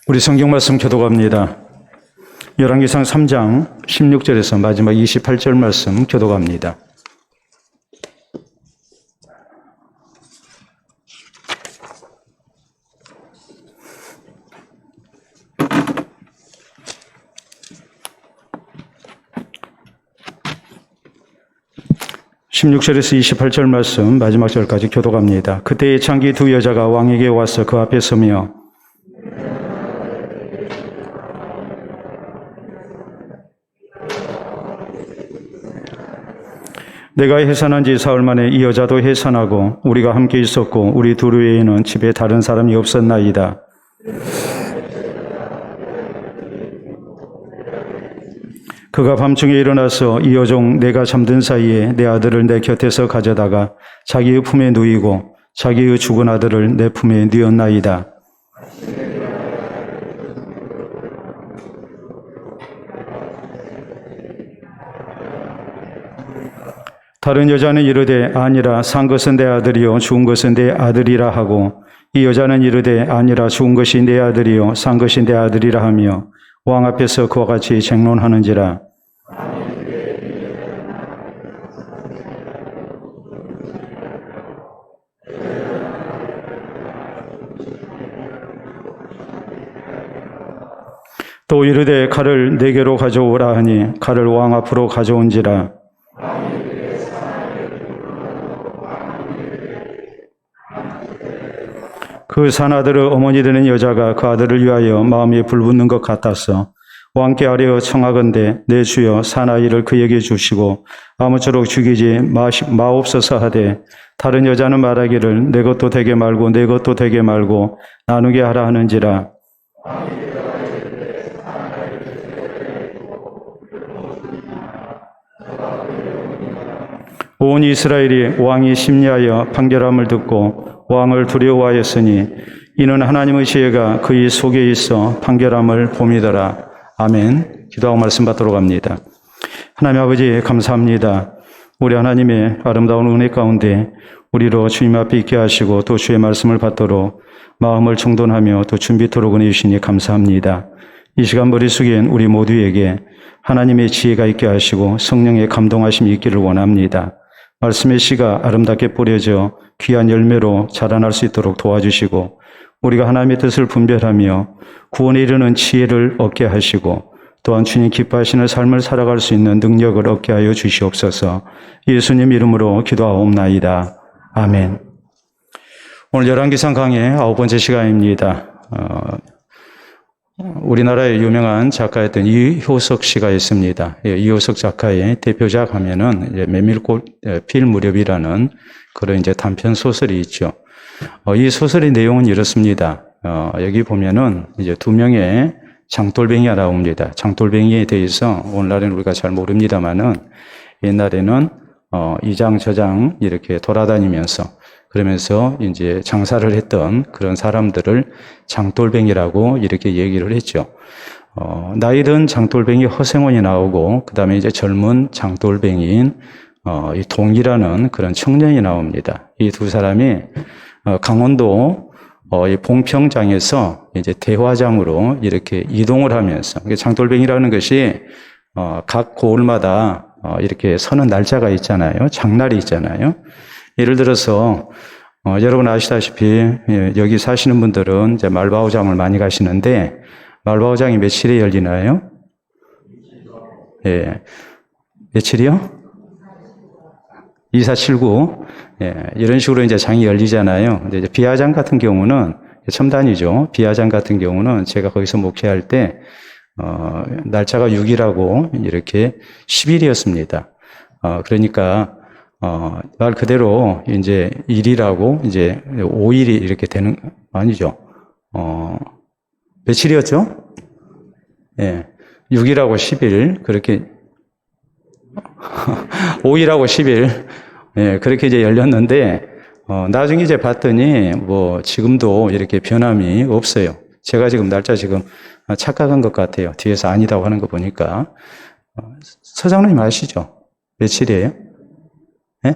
우리 성경 말씀 교독합니다. 열왕기상 3장 16절에서 마지막 28절 말씀 교독합니다. (16절에서 28절) 말씀 마지막 절까지 교독합니다. 그때의 창기 두 여자가 왕에게 와서 그 앞에 서며 내가 해산한 지 사흘 만에 이 여자도 해산하고 우리가 함께 있었고 우리 둘 외에는 집에 다른 사람이 없었나이다. 그가 밤중에 일어나서 이 여종 내가 잠든 사이에 내 아들을 내 곁에서 가져다가 자기의 품에 누이고 자기의 죽은 아들을 내 품에 뉘었나이다. 다른 여자는 이르되 아니라 산 것은 내 아들이요 죽은 것은 내 아들이라 하고 이 여자는 이르되 아니라 죽은 것이 내 아들이요 산 것이 내 아들이라 하며 왕 앞에서 그와 같이 쟁론하는지라. 또 이르되 칼을 내게로 가져오라 하니 칼을 왕 앞으로 가져온지라. 그 산 아들의 어머니 되는 여자가 그 아들을 위하여 마음이 불붙는 것 같아서 왕께 아뢰어 청하건대 내 주여 사나이를 그에게 주시고 아무쪼록 죽이지 마옵소서 하되 다른 여자는 말하기를 내 것도 되게 말고 내 것도 되게 말고 나누게 하라 하는지라. 온 이스라엘이 왕이 심리하여 판결함을 듣고 왕을 두려워하였으니 이는 하나님의 지혜가 그의 속에 있어 판결함을 봄이더라. 아멘. 기도하고 말씀 받도록 합니다. 하나님 아버지 감사합니다. 우리 하나님의 아름다운 은혜 가운데 우리로 주님 앞에 있게 하시고 또 주의 말씀을 받도록 마음을 청돈하며 또 준비토록 은혜 주시니 감사합니다. 이 시간 머릿속엔 우리 모두에게 하나님의 지혜가 있게 하시고 성령의 감동하심이 있기를 원합니다. 말씀의 씨가 아름답게 뿌려져 귀한 열매로 자라날 수 있도록 도와주시고 우리가 하나님의 뜻을 분별하며 구원에 이르는 지혜를 얻게 하시고 또한 주님 기뻐하시는 삶을 살아갈 수 있는 능력을 얻게 하여 주시옵소서. 예수님 이름으로 기도하옵나이다. 아멘. 오늘 열왕기상 강의 9번째 시간입니다. 우리나라의 유명한 작가였던 이효석 씨가 있습니다. 이효석 작가의 대표작 하면은 메밀꽃 필 무렵이라는 그런 이제 단편 소설이 있죠. 이 소설의 내용은 이렇습니다. 여기 보면은 이제 두 명의 장돌뱅이가 나옵니다. 장돌뱅이에 대해서 오늘날에는 우리가 잘 모릅니다만은 옛날에는 이장 저장 이렇게 돌아다니면서 그러면서 이제 장사를 했던 그런 사람들을 장돌뱅이라고 이렇게 얘기를 했죠. 나이 든 장돌뱅이 허생원이 나오고 그 다음에 이제 젊은 장돌뱅이인 이 동이라는 그런 청년이 나옵니다. 이 두 사람이 강원도 이 봉평장에서 이제 대화장으로 이렇게 이동을 하면서 장돌뱅이라는 것이 각 고을마다 이렇게 서는 날짜가 있잖아요. 장날이 있잖아요. 예를 들어서 여러분 아시다시피 여기 사시는 분들은 이제 말바오장을 많이 가시는데 말바오장이 며칠에 열리나요? 예, 며칠이요? 2479. 예, 이런 식으로 이제 장이 열리잖아요. 근데 이제 비화장 같은 경우는 첨단이죠. 비화장 같은 경우는 제가 거기서 목회할 때 날짜가 6일하고 이렇게 10일이었습니다. 그러니까 말 그대로 이제 1일하고 이제 5일이 이렇게 되는 아니죠. 며칠이었죠? 예. 6일하고 10일 그렇게 5일하고 10일 예, 그렇게 이제 열렸는데 나중에 이제 봤더니 뭐 지금도 이렇게 변함이 없어요. 제가 지금 날짜 지금 착각한 것 같아요. 뒤에서 아니다고 하는 거 보니까. 서장님 아시죠? 며칠이에요? 예?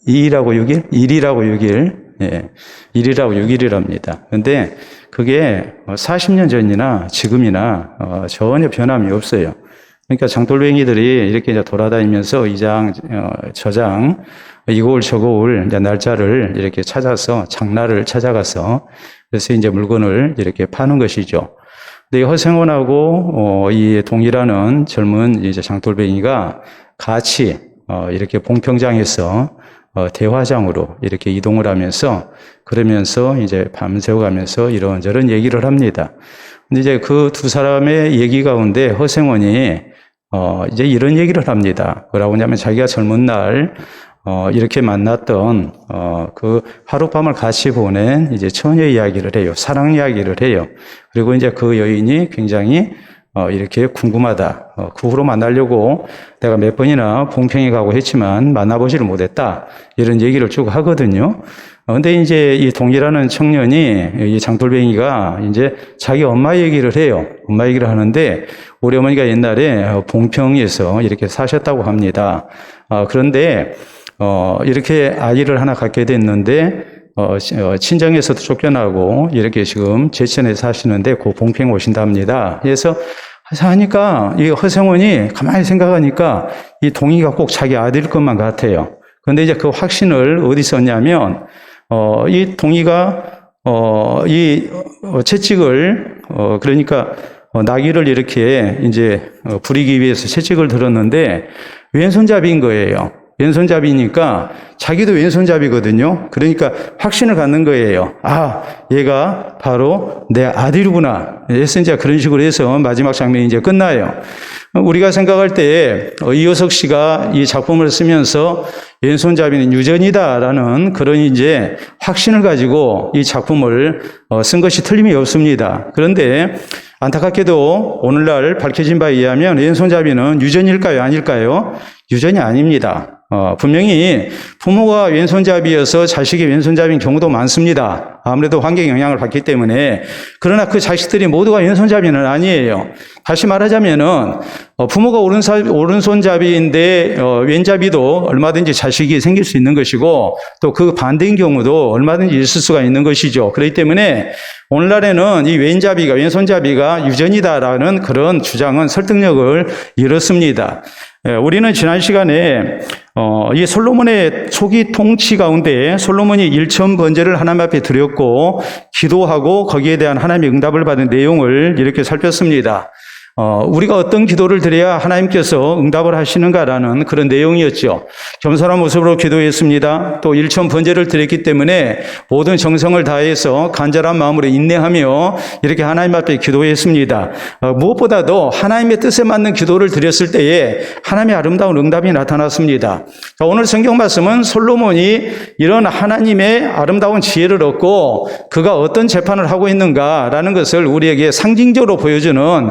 2일하고 6일? 1일하고 6일. 예, 1일하고 6일이랍니다. 근데 그게 40년 전이나 지금이나 전혀 변함이 없어요. 그러니까 장돌뱅이들이 이렇게 이제 돌아다니면서 이 장, 저장, 이고울 저고울 이제 날짜를 이렇게 찾아서 장날을 찾아가서 그래서 이제 물건을 이렇게 파는 것이죠. 근데 이 허생원하고 이 동일하는 젊은 이제 장돌뱅이가 같이 이렇게 봉평장에서 대화장으로 이렇게 이동을 하면서 그러면서 이제 밤새워가면서 이런저런 얘기를 합니다. 근데 이제 그 두 사람의 얘기 가운데 허생원이 이제 이런 얘기를 합니다. 뭐라고 하냐면 자기가 젊은 날 이렇게 만났던 그 하룻밤을 같이 보낸 이제 처녀 이야기를 해요. 사랑 이야기를 해요. 그리고 이제 그 여인이 굉장히 이렇게 궁금하다. 그 후로 만나려고 내가 몇 번이나 봉평에 가고 했지만 만나보지를 못했다. 이런 얘기를 쭉 하거든요. 근데 이제 이 동이라는 청년이 이 장돌뱅이가 이제 자기 엄마 얘기를 해요. 엄마 얘기를 하는데 우리 어머니가 옛날에 봉평에서 이렇게 사셨다고 합니다. 그런데 이렇게 아이를 하나 갖게 됐는데 친정에서도 쫓겨나고 이렇게 지금 제천에 사시는데 그 봉평 오신답니다. 그래서 하니까 이 허생원이 가만히 생각하니까 이 동이가 꼭 자기 아들일 것만 같아요. 그런데 이제 그 확신을 어디 썼냐면 이 동이가 이 채찍을 그러니까 나귀를 이렇게 이제 부리기 위해서 채찍을 들었는데 왼손잡이인 거예요. 왼손잡이니까 자기도 왼손잡이거든요. 그러니까 확신을 갖는 거예요. 아, 얘가 바로 내 아들이구나. 그래서 이제 그런 식으로 해서 마지막 장면이 이제 끝나요. 우리가 생각할 때 이효석 씨가 이 작품을 쓰면서 왼손잡이는 유전이다라는 그런 이제 확신을 가지고 이 작품을 쓴 것이 틀림이 없습니다. 그런데 안타깝게도 오늘날 밝혀진 바에 의하면 왼손잡이는 유전일까요? 아닐까요? 유전이 아닙니다. 분명히 부모가 왼손잡이여서 자식이 왼손잡이인 경우도 많습니다. 아무래도 환경 영향을 받기 때문에. 그러나 그 자식들이 모두가 왼손잡이는 아니에요. 다시 말하자면은 부모가 오른손잡이인데 왼잡이도 얼마든지 자식이 생길 수 있는 것이고 또 그 반대인 경우도 얼마든지 있을 수가 있는 것이죠. 그렇기 때문에 오늘날에는 이 왼손잡이가 유전이다라는 그런 주장은 설득력을 잃었습니다. 우리는 지난 시간에 이 솔로몬의 초기 통치 가운데 솔로몬이 일천 번제를 하나님 앞에 드렸고 기도하고 거기에 대한 하나님의 응답을 받은 내용을 이렇게 살폈습니다. 우리가 어떤 기도를 드려야 하나님께서 응답을 하시는가라는 그런 내용이었죠. 겸손한 모습으로 기도했습니다. 또 일천 번제를 드렸기 때문에 모든 정성을 다해서 간절한 마음으로 인내하며 이렇게 하나님 앞에 기도했습니다. 무엇보다도 하나님의 뜻에 맞는 기도를 드렸을 때에 하나님의 아름다운 응답이 나타났습니다. 오늘 성경 말씀은 솔로몬이 이런 하나님의 아름다운 지혜를 얻고 그가 어떤 재판을 하고 있는가라는 것을 우리에게 상징적으로 보여주는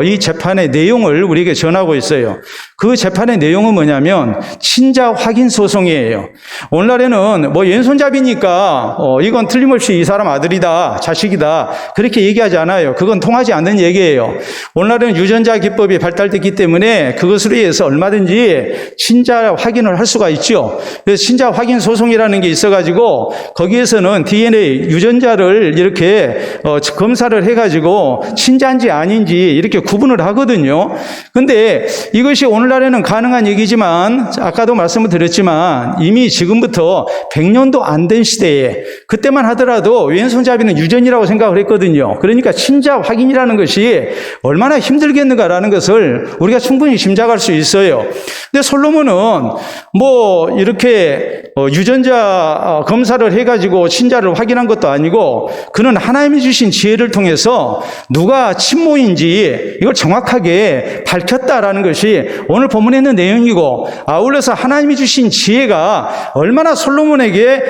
이 재판의 내용을 우리에게 전하고 있어요. 그 재판의 내용은 뭐냐면 친자 확인 소송이에요. 오늘날에는 뭐 왼손잡이니까 이건 틀림없이 이 사람 아들이다, 자식이다 그렇게 얘기하지 않아요. 그건 통하지 않는 얘기예요. 오늘날에는 유전자 기법이 발달됐기 때문에 그것으로 인해서 얼마든지 친자 확인을 할 수가 있죠. 그래서 친자 확인 소송이라는 게 있어가지고 거기에서는 DNA 유전자를 이렇게 검사를 해가지고 친자인지 아닌지 이렇게 구분을 하거든요. 근데 이것이 오늘날에는 가능한 얘기지만 아까도 말씀을 드렸지만 이미 지금부터 100년도 안 된 시대에 그때만 하더라도 왼손잡이는 유전이라고 생각을 했거든요. 그러니까 친자 확인이라는 것이 얼마나 힘들겠는가라는 것을 우리가 충분히 짐작할 수 있어요. 근데 솔로몬은 뭐 이렇게 유전자 검사를 해가지고 친자를 확인한 것도 아니고 그는 하나님이 주신 지혜를 통해서 누가 친모인지 이걸 정확하게 밝혔다라는 것이 오늘 본문에 있는 내용이고 아울러서 하나님이 주신 지혜가 얼마나 솔로몬에게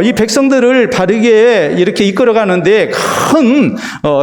이 백성들을 바르게 이렇게 이끌어가는데 큰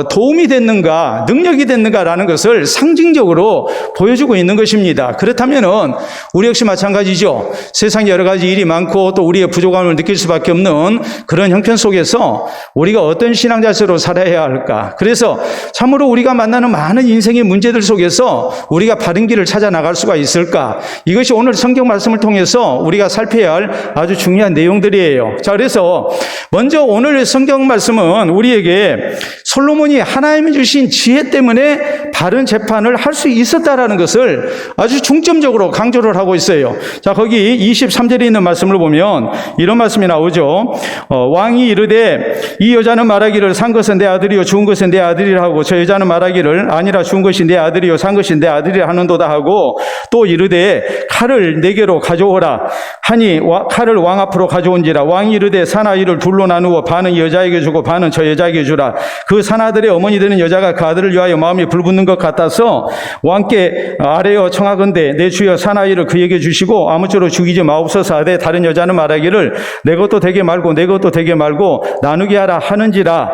도움이 됐는가, 능력이 됐는가라는 것을 상징적으로 보여주고 있는 것입니다. 그렇다면은 우리 역시 마찬가지죠. 세상에 여러 가지 일이 많고 또 우리의 부족함을 느낄 수밖에 없는 그런 형편 속에서 우리가 어떤 신앙 자세로 살아야 할까? 그래서 참으로 우리가 만나는 많은 인생의 문제들 속에서 우리가 바른 길을 찾아 나갈 수가 있을까? 이것이 오늘 성경 말씀을 통해서 우리가 살펴야 할 아주 중요한 내용들이에요. 자, 그래서 먼저 오늘 성경 말씀은 우리에게 솔로몬이 하나님이 주신 지혜 때문에 바른 재판을 할 수 있었다라는 것을 아주 중점적으로 강조를 하고 있어요. 자, 거기 23절에 있는 말씀을 보면 이런 말씀이 나오죠. 왕이 이르되 이 여자는 말하기를 산 것은 내 아들이요 죽은 것은 내 아들이라 하고 저 여자는 말하기를 아니라 죽은 것이 내 아들이요 산 것이 내 아들이라 하는도다 하고 또 이르되 칼을 내게로 가져오라 하니 칼을 왕 앞으로 가져온지라 왕이 이르되 산 아이를 둘로 나누어 반은 이 여자에게 주고 반은 저 여자에게 주라. 그 산 아들의 어머니 되는 여자가 그 아들을 위하여 마음이 불붙는 것 같아서 왕께 아뢰어 청하건대 내 주여 산 아이를 그에게 주시고 아무쪼록 죽이지 마옵소서 하되 다른 여자는 말하기를 내 것도 되게 말고 내 것도 되게 말고 나누게 하라 하는지라.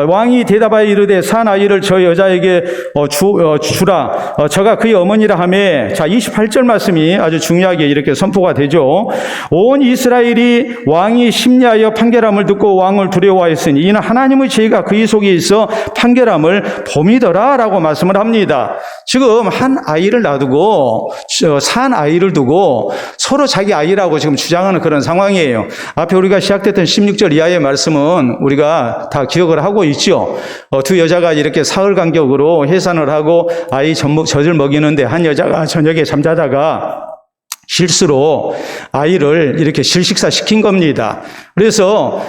왕이 대답하여 이르되 산 아이를 저 여자에게 주라. 저가 그의 어머니라 하매. 자, 28절 말씀이 아주 중요하게 이렇게 선포가 되죠. 온 이스라엘이 왕이 심리하여 판결함을 듣고 왕을 두려워하였으니 이는 하나님의 지혜가 그의 속에 있어 판결함을 봄이더라 라고 말씀을 합니다. 지금 한 아이를 놔두고 산 아이를 두고 서로 자기 아이라고 지금 주장하는 그런 상황이에요. 앞에 우리가 시작됐던 16절 이하의 말씀은 우리가 다 기억을 하고 있죠. 두 여자가 이렇게 사흘 간격으로 해산을 하고 아이 젖을 먹이는데 한 여자가 저녁에 잠자다가 실수로 아이를 이렇게 실식사 시킨 겁니다. 그래서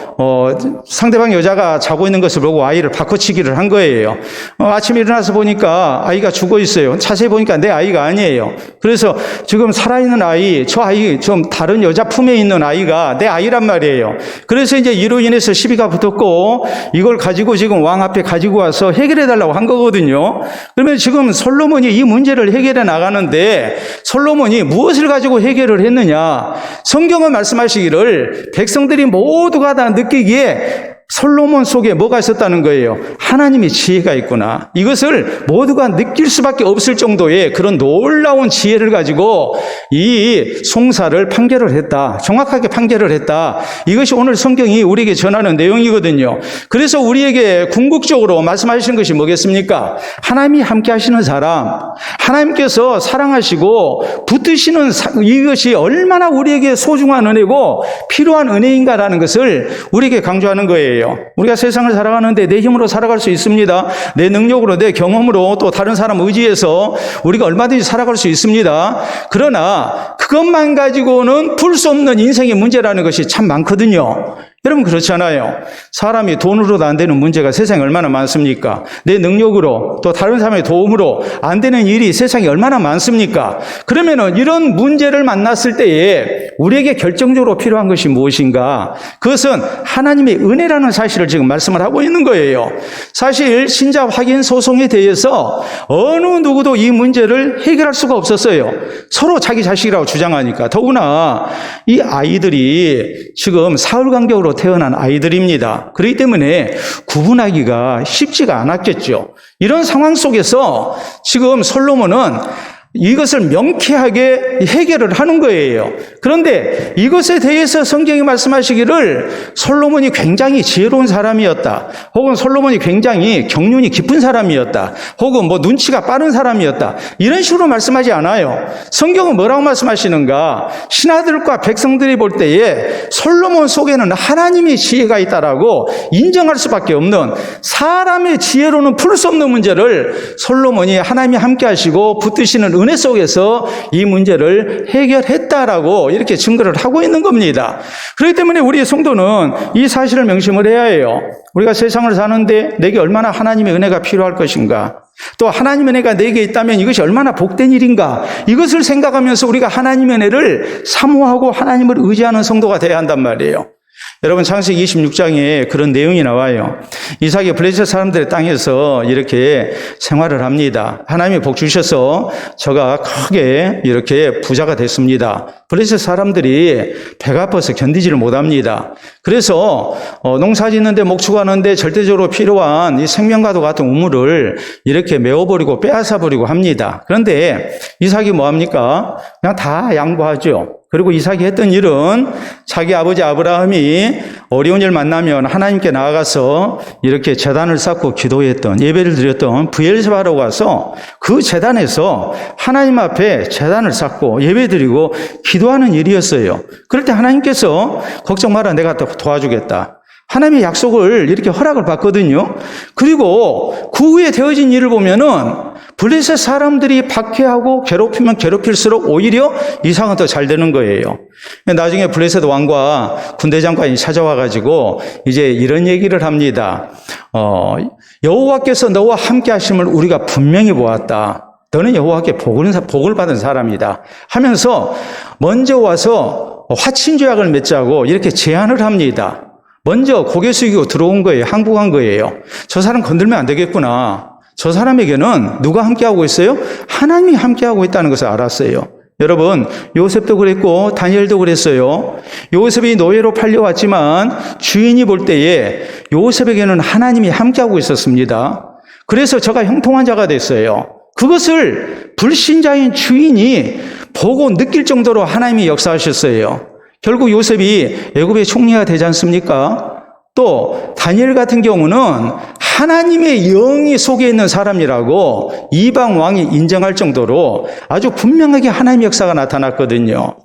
상대방 여자가 자고 있는 것을 보고 아이를 바꿔치기를 한 거예요. 아침에 일어나서 보니까 아이가 죽어 있어요. 자세히 보니까 내 아이가 아니에요. 그래서 지금 살아있는 아이, 저 아이 좀 다른 여자 품에 있는 아이가 내 아이란 말이에요. 그래서 이제 이로 인해서 시비가 붙었고 이걸 가지고 지금 왕 앞에 가지고 와서 해결해 달라고 한 거거든요. 그러면 지금 솔로몬이 이 문제를 해결해 나가는데 솔로몬이 무엇을 가지고 해결을 했느냐? 성경은 말씀하시기를 백성들이 모두가 다 느끼기에 솔로몬 속에 뭐가 있었다는 거예요? 하나님의 지혜가 있구나. 이것을 모두가 느낄 수밖에 없을 정도의 그런 놀라운 지혜를 가지고 이 송사를 판결을 했다. 정확하게 판결을 했다. 이것이 오늘 성경이 우리에게 전하는 내용이거든요. 그래서 우리에게 궁극적으로 말씀하시는 것이 뭐겠습니까? 하나님이 함께 하시는 사람, 하나님께서 사랑하시고 붙드시는 이것이 얼마나 우리에게 소중한 은혜고 필요한 은혜인가라는 것을 우리에게 강조하는 거예요. 우리가 세상을 살아가는데 내 힘으로 살아갈 수 있습니다. 내 능력으로, 내 경험으로, 또 다른 사람 의지해서 우리가 얼마든지 살아갈 수 있습니다. 그러나 그것만 가지고는 풀 수 없는 인생의 문제라는 것이 참 많거든요. 여러분 그렇잖아요. 사람이 돈으로도 안 되는 문제가 세상에 얼마나 많습니까? 내 능력으로 또 다른 사람의 도움으로 안 되는 일이 세상에 얼마나 많습니까? 그러면은 이런 문제를 만났을 때에 우리에게 결정적으로 필요한 것이 무엇인가? 그것은 하나님의 은혜라는 사실을 지금 말씀을 하고 있는 거예요. 사실 신자 확인 소송에 대해서 어느 누구도 이 문제를 해결할 수가 없었어요. 서로 자기 자식이라고 주장하니까. 더구나 이 아이들이 지금 사흘 간격으로 태어난 아이들입니다. 그렇기 때문에 구분하기가 쉽지가 않았겠죠. 이런 상황 속에서 지금 솔로몬은 이것을 명쾌하게 해결을 하는 거예요. 그런데 이것에 대해서 성경이 말씀하시기를 솔로몬이 굉장히 지혜로운 사람이었다. 혹은 솔로몬이 굉장히 경륜이 깊은 사람이었다. 혹은 눈치가 빠른 사람이었다. 이런 식으로 말씀하지 않아요. 성경은 뭐라고 말씀하시는가? 신하들과 백성들이 볼 때에 솔로몬 속에는 하나님의 지혜가 있다라고 인정할 수밖에 없는 사람의 지혜로는 풀 수 없는 문제를 솔로몬이 하나님이 함께 하시고 붙드시는 은혜 속에서 이 문제를 해결했다라고 이렇게 증거를 하고 있는 겁니다. 그렇기 때문에 우리 성도는 이 사실을 명심을 해야 해요. 우리가 세상을 사는데 내게 얼마나 하나님의 은혜가 필요할 것인가? 또 하나님의 은혜가 내게 있다면 이것이 얼마나 복된 일인가? 이것을 생각하면서 우리가 하나님의 은혜를 사모하고 하나님을 의지하는 성도가 되어야 한단 말이에요. 여러분 창세기 26장에 그런 내용이 나와요. 이삭이 블레셋 사람들의 땅에서 이렇게 생활을 합니다. 하나님이 복 주셔서 저가 크게 이렇게 부자가 됐습니다. 블레셋 사람들이 배가 아파서 견디지를 못합니다. 그래서 농사 짓는데 목축하는데 절대적으로 필요한 이 생명과도 같은 우물을 이렇게 메워버리고 빼앗아버리고 합니다. 그런데 이삭이 뭐합니까? 그냥 다 양보하죠. 그리고 이삭이 했던 일은 자기 아버지 아브라함이 어려운 일 만나면 하나님께 나아가서 이렇게 제단을 쌓고 기도했던, 예배를 드렸던 브엘세바로 가서 그 제단에서 하나님 앞에 제단을 쌓고 예배 드리고 기도하는 일이었어요. 그럴 때 하나님께서 걱정 마라, 내가 도와주겠다. 하나님의 약속을 이렇게 허락을 받거든요. 그리고 그 후에 되어진 일을 보면은 블레셋 사람들이 박해하고 괴롭히면 괴롭힐수록 오히려 이삭은 더 잘 되는 거예요. 나중에 블레셋 왕과 군대 장관이 찾아와가지고 이제 이런 얘기를 합니다. 여호와께서 너와 함께 하심을 우리가 분명히 보았다. 너는 여호와께 복을 받은 사람이다 하면서 먼저 와서 화친조약을 맺자고 이렇게 제안을 합니다. 먼저 고개 숙이고 들어온 거예요. 항복한 거예요. 저 사람 건들면 안 되겠구나. 저 사람에게는 누가 함께하고 있어요? 하나님이 함께하고 있다는 것을 알았어요. 여러분, 요셉도 그랬고 다니엘도 그랬어요. 요셉이 노예로 팔려왔지만 주인이 볼 때에 요셉에게는 하나님이 함께하고 있었습니다. 그래서 저가 형통한 자가 됐어요. 그것을 불신자인 주인이 보고 느낄 정도로 하나님이 역사하셨어요. 결국 요셉이 애굽의 총리가 되지 않습니까? 또 다니엘 같은 경우는 하나님의 영이 속에 있는 사람이라고 이방 왕이 인정할 정도로 아주 분명하게 하나님의 역사가 나타났거든요.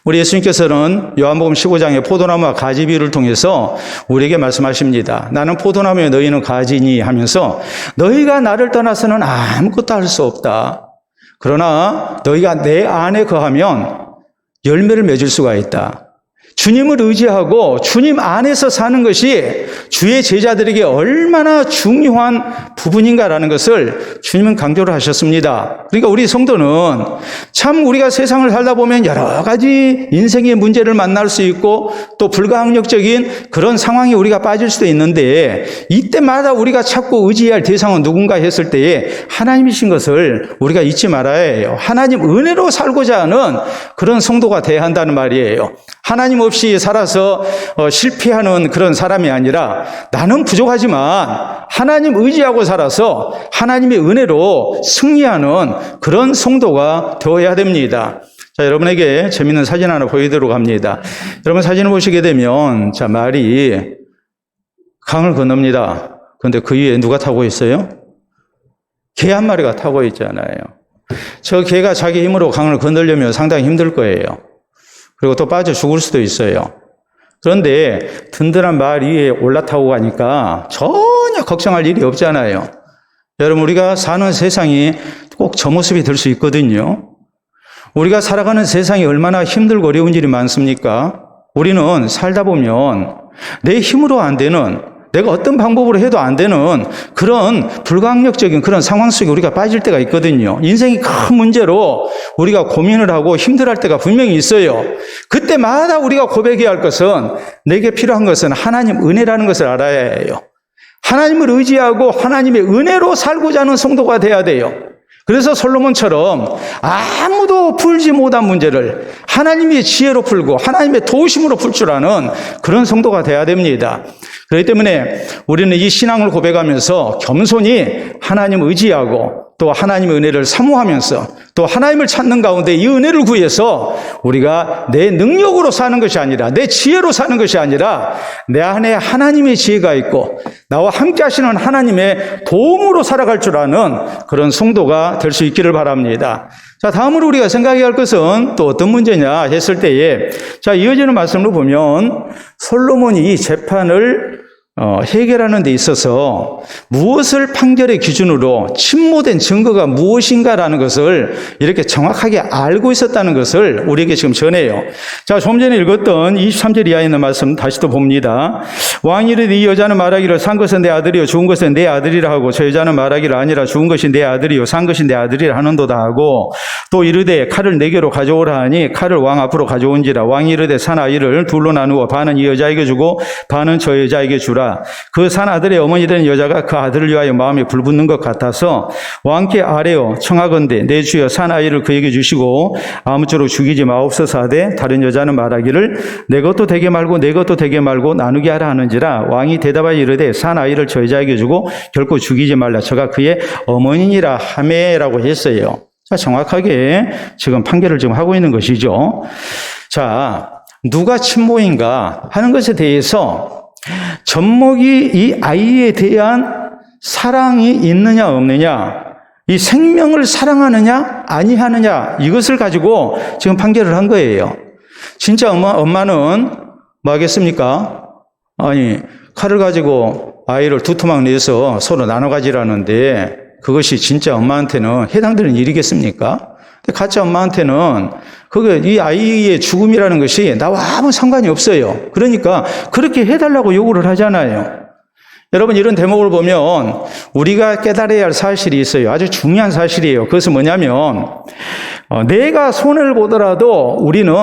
우리 예수님께서는 요한복음 15장의 포도나무와 가지 비유를 통해서 우리에게 말씀하십니다. 나는 포도나무에 너희는 가지니 하면서 너희가 나를 떠나서는 아무것도 할 수 없다. 그러나 너희가 내 안에 거하면 열매를 맺을 수가 있다. 주님을 의지하고 주님 안에서 사는 것이 주의 제자들에게 얼마나 중요한 부분인가라는 것을 주님은 강조를 하셨습니다. 그러니까 우리 성도는 참 우리가 세상을 살다 보면 여러 가지 인생의 문제를 만날 수 있고 또 불가항력적인 그런 상황에 우리가 빠질 수도 있는데 이때마다 우리가 찾고 의지해야 할 대상은 누군가 했을 때에 하나님이신 것을 우리가 잊지 말아야 해요. 하나님 은혜로 살고자 하는 그런 성도가 돼야 한다는 말이에요. 하나님 없이 살아서 실패하는 그런 사람이 아니라 나는 부족하지만 하나님 의지하고 살아서 하나님의 은혜로 승리하는 그런 성도가 되어야 됩니다. 자, 여러분에게 재밌는 사진 하나 보여드리도록 합니다. 여러분 사진을 보시게 되면 자, 말이 강을 건넙니다. 그런데 그 위에 누가 타고 있어요? 개 한 마리가 타고 있잖아요. 저 개가 자기 힘으로 강을 건너려면 상당히 힘들 거예요. 그리고 또 빠져 죽을 수도 있어요. 그런데 든든한 말 위에 올라타고 가니까 전혀 걱정할 일이 없잖아요. 여러분, 우리가 사는 세상이 꼭 저 모습이 될 수 있거든요. 우리가 살아가는 세상이 얼마나 힘들고 어려운 일이 많습니까? 우리는 살다 보면 내 힘으로 안 되는, 내가 어떤 방법으로 해도 안 되는 그런 불가항력적인 그런 상황 속에 우리가 빠질 때가 있거든요. 인생이 큰 문제로 우리가 고민을 하고 힘들어할 때가 분명히 있어요. 그때마다 우리가 고백해야 할 것은 내게 필요한 것은 하나님 은혜라는 것을 알아야 해요. 하나님을 의지하고 하나님의 은혜로 살고자 하는 성도가 돼야 돼요. 그래서 솔로몬처럼 아무도 풀지 못한 문제를 하나님의 지혜로 풀고 하나님의 도우심으로 풀 줄 아는 그런 성도가 돼야 됩니다. 그렇기 때문에 우리는 이 신앙을 고백하면서 겸손히 하나님 의지하고 또 하나님의 은혜를 사모하면서 또 하나님을 찾는 가운데 이 은혜를 구해서 우리가 내 능력으로 사는 것이 아니라 내 지혜로 사는 것이 아니라 내 안에 하나님의 지혜가 있고 나와 함께 하시는 하나님의 도움으로 살아갈 줄 아는 그런 성도가 될 수 있기를 바랍니다. 자, 다음으로 우리가 생각해야 할 것은 또 어떤 문제냐 했을 때에 자, 이어지는 말씀으로 보면 솔로몬이 이 재판을 해결하는 데 있어서 무엇을 판결의 기준으로 침모된 증거가 무엇인가라는 것을 이렇게 정확하게 알고 있었다는 것을 우리에게 지금 전해요. 자, 좀 전에 읽었던 23절 이하에 있는 말씀 다시 또 봅니다. 왕이 이르되 이 여자는 말하기를 산 것은 내 아들이요 죽은 것은 내 아들이라 하고 저 여자는 말하기를 아니라 죽은 것이 내 아들이요 산 것이 내 아들이라 하는도다 하고 또 이르되 칼을 내게로 가져오라 하니 칼을 왕 앞으로 가져온지라. 왕이 이르되 산 아이를 둘로 나누어 반은 이 여자에게 주고 반은 저 여자에게 주라. 그 산 아들의 어머니 된 여자가 그 아들을 위하여 마음에 불붙는 것 같아서 왕께 아뢰어 청하건대 내 주여 산 아이를 그에게 주시고 아무쪼록 죽이지 마옵소서 하되 다른 여자는 말하기를 내 것도 되게 말고 내 것도 되게 말고 나누게 하라 하는지라. 왕이 대답하여 이르되 산 아이를 저 여자에게 주고 결코 죽이지 말라. 저가 그의 어머니니라 하매라고 했어요. 자, 정확하게 지금 판결을 지금 하고 있는 것이죠. 자, 누가 친모인가 하는 것에 대해서 젖먹이 이 아이에 대한 사랑이 있느냐 없느냐, 이 생명을 사랑하느냐 아니하느냐, 이것을 가지고 지금 판결을 한 거예요. 진짜 엄마는 뭐 하겠습니까? 아니, 칼을 가지고 아이를 두 토막 내서 서로 나눠 가지라는데 그것이 진짜 엄마한테는 해당되는 일이겠습니까? 가짜 엄마한테는 이 아이의 죽음이라는 것이 나와 아무 상관이 없어요. 그러니까 그렇게 해달라고 요구를 하잖아요. 여러분, 이런 대목을 보면 우리가 깨달아야 할 사실이 있어요. 아주 중요한 사실이에요. 그것은 뭐냐면 내가 손해를 보더라도 우리는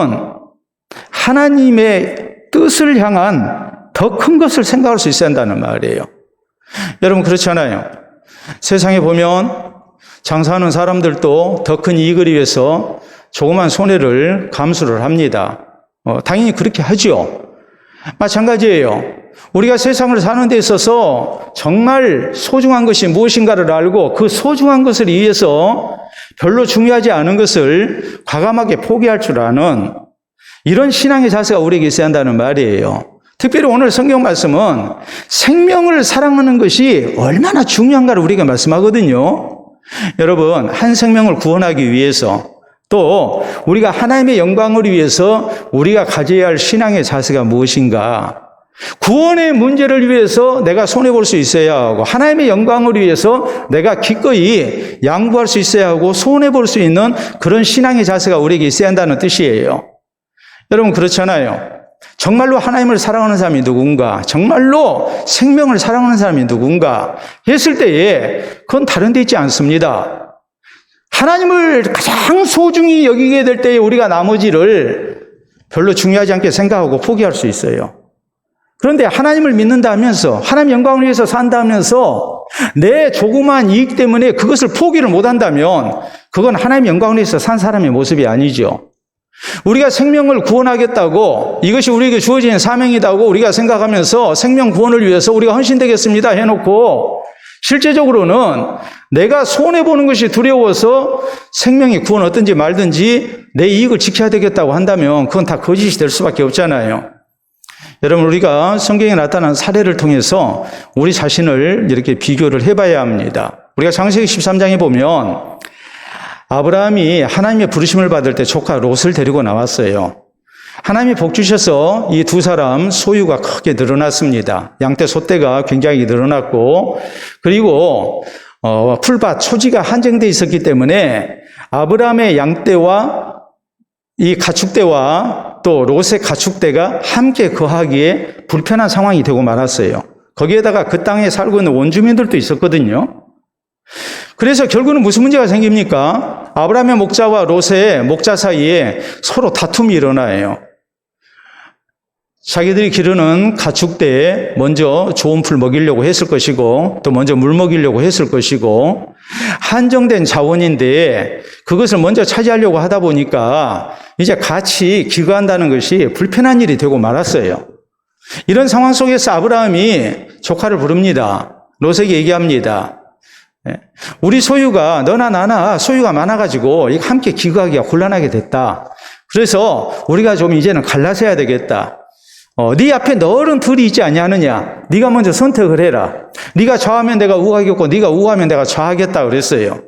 하나님의 뜻을 향한 더 큰 것을 생각할 수 있어야 한다는 말이에요. 여러분, 그렇잖아요. 세상에 보면 장사하는 사람들도 더 큰 이익을 위해서 조그만 손해를 감수를 합니다. 당연히 그렇게 하죠. 마찬가지예요. 우리가 세상을 사는 데 있어서 정말 소중한 것이 무엇인가를 알고 그 소중한 것을 위해서 별로 중요하지 않은 것을 과감하게 포기할 줄 아는 이런 신앙의 자세가 우리에게 있어야 한다는 말이에요. 특별히 오늘 성경 말씀은 생명을 사랑하는 것이 얼마나 중요한가를 우리가 말씀하거든요. 여러분, 한 생명을 구원하기 위해서 또 우리가 하나님의 영광을 위해서 우리가 가져야 할 신앙의 자세가 무엇인가? 구원의 문제를 위해서 내가 손해볼 수 있어야 하고 하나님의 영광을 위해서 내가 기꺼이 양보할 수 있어야 하고 손해볼 수 있는 그런 신앙의 자세가 우리에게 있어야 한다는 뜻이에요. 여러분, 그렇잖아요. 정말로 하나님을 사랑하는 사람이 누군가, 정말로 생명을 사랑하는 사람이 누군가 했을 때에 그건 다른 데 있지 않습니다. 하나님을 가장 소중히 여기게 될 때에 우리가 나머지를 별로 중요하지 않게 생각하고 포기할 수 있어요. 그런데 하나님을 믿는다면서 하나님 영광을 위해서 산다면서 내 조그만 이익 때문에 그것을 포기를 못한다면 그건 하나님 영광을 위해서 산 사람의 모습이 아니죠. 우리가 생명을 구원하겠다고 이것이 우리에게 주어진 사명이다고 우리가 생각하면서 생명 구원을 위해서 우리가 헌신되겠습니다 해놓고 실제적으로는 내가 손해보는 것이 두려워서 생명이 구원 얻든지 말든지 내 이익을 지켜야 되겠다고 한다면 그건 다 거짓이 될 수밖에 없잖아요. 여러분, 우리가 성경에 나타난 사례를 통해서 우리 자신을 이렇게 비교를 해봐야 합니다. 우리가 창세기 13장에 보면 아브라함이 하나님의 부르심을 받을 때 조카 롯을 데리고 나왔어요. 하나님이 복 주셔서 이 두 사람 소유가 크게 늘어났습니다. 양떼, 소떼가 굉장히 늘어났고, 그리고 풀밭, 초지가 한정되어 있었기 때문에 아브라함의 양떼와 이 가축대와 또 롯의 가축대가 함께 거하기에 불편한 상황이 되고 말았어요. 거기에다가 그 땅에 살고 있는 원주민들도 있었거든요. 그래서 결국은 무슨 문제가 생깁니까? 아브라함의 목자와 롯의 목자 사이에 서로 다툼이 일어나요. 자기들이 기르는 가축대에 먼저 좋은 풀 먹이려고 했을 것이고 또 먼저 물 먹이려고 했을 것이고 한정된 자원인데 그것을 먼저 차지하려고 하다 보니까 이제 같이 기거한다는 것이 불편한 일이 되고 말았어요. 이런 상황 속에서 아브라함이 조카를 부릅니다. 롯에게 얘기합니다. 우리 소유가 너나 나나 소유가 많아가지고 함께 기거하기가 곤란하게 됐다. 그래서 우리가 좀 이제는 갈라서야 되겠다. 네 앞에 너른 들이 있지 아니하느냐. 네가 먼저 선택을 해라. 네가 좌하면 내가 우하겠고 네가 우하면 내가 좌하겠다 그랬어요.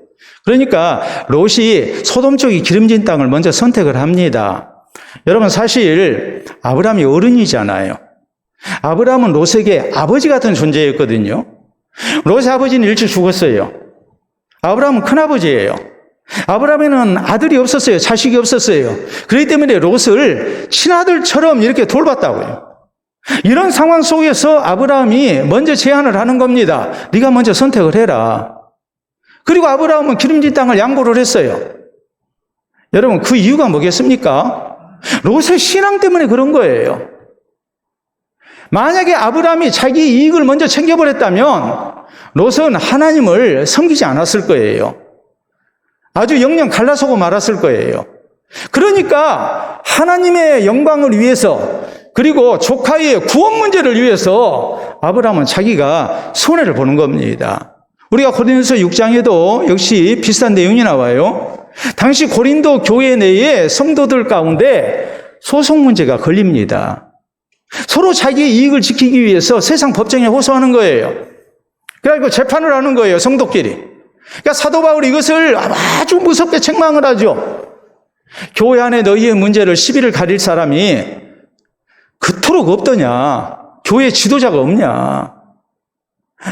그러니까 롯이 소돔 쪽이 기름진 땅을 먼저 선택을 합니다. 여러분, 사실 아브라함이 어른이잖아요. 아브라함은 롯에게 아버지 같은 존재였거든요. 롯의 아버지는 일찍 죽었어요. 아브라함은 큰아버지예요. 아브라함에는 아들이 없었어요. 자식이 없었어요. 그렇기 때문에 롯을 친아들처럼 이렇게 돌봤다고요. 이런 상황 속에서 아브라함이 먼저 제안을 하는 겁니다. 네가 먼저 선택을 해라. 그리고 아브라함은 기름진 땅을 양보를 했어요. 여러분, 그 이유가 뭐겠습니까? 롯의 신앙 때문에 그런 거예요. 만약에 아브라함이 자기 이익을 먼저 챙겨버렸다면 롯은 하나님을 섬기지 않았을 거예요. 아주 영영 갈라서고 말았을 거예요. 그러니까 하나님의 영광을 위해서, 그리고 조카의 구원 문제를 위해서 아브라함은 자기가 손해를 보는 겁니다. 우리가 고린도서 6장에도 역시 비슷한 내용이 나와요. 당시 고린도 교회 내에 성도들 가운데 소송 문제가 걸립니다. 서로 자기의 이익을 지키기 위해서 세상 법정에 호소하는 거예요. 그래서 재판을 하는 거예요, 성도끼리. 그러니까 사도 바울이 이것을 아주 무섭게 책망을 하죠. 교회 안에 너희의 문제를 시비를 가릴 사람이 그토록 없더냐? 교회 지도자가 없냐?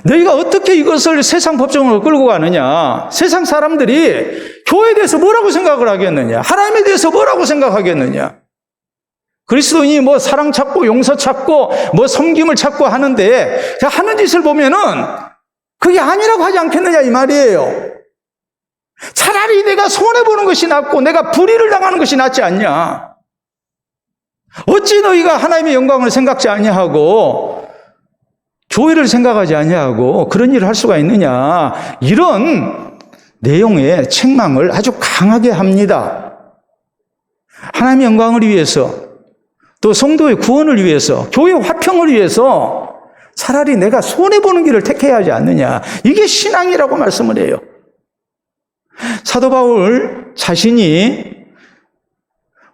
너희가 어떻게 이것을 세상 법정으로 끌고 가느냐? 세상 사람들이 교회에 대해서 뭐라고 생각을 하겠느냐? 하나님에 대해서 뭐라고 생각하겠느냐? 그리스도인이 뭐 사랑 찾고 용서 찾고 뭐 섬김을 찾고 하는데 하는 짓을 보면은 그게 아니라고 하지 않겠느냐 이 말이에요. 차라리 내가 손해보는 것이 낫고 내가 불의를 당하는 것이 낫지 않냐? 어찌 너희가 하나님의 영광을 생각지 아니하고 교회를 생각하지 아니하고 그런 일을 할 수가 있느냐? 이런 내용의 책망을 아주 강하게 합니다. 하나님의 영광을 위해서, 또 성도의 구원을 위해서, 교회 화평을 위해서 차라리 내가 손해보는 길을 택해야 하지 않느냐. 이게 신앙이라고 말씀을 해요. 사도 바울 자신이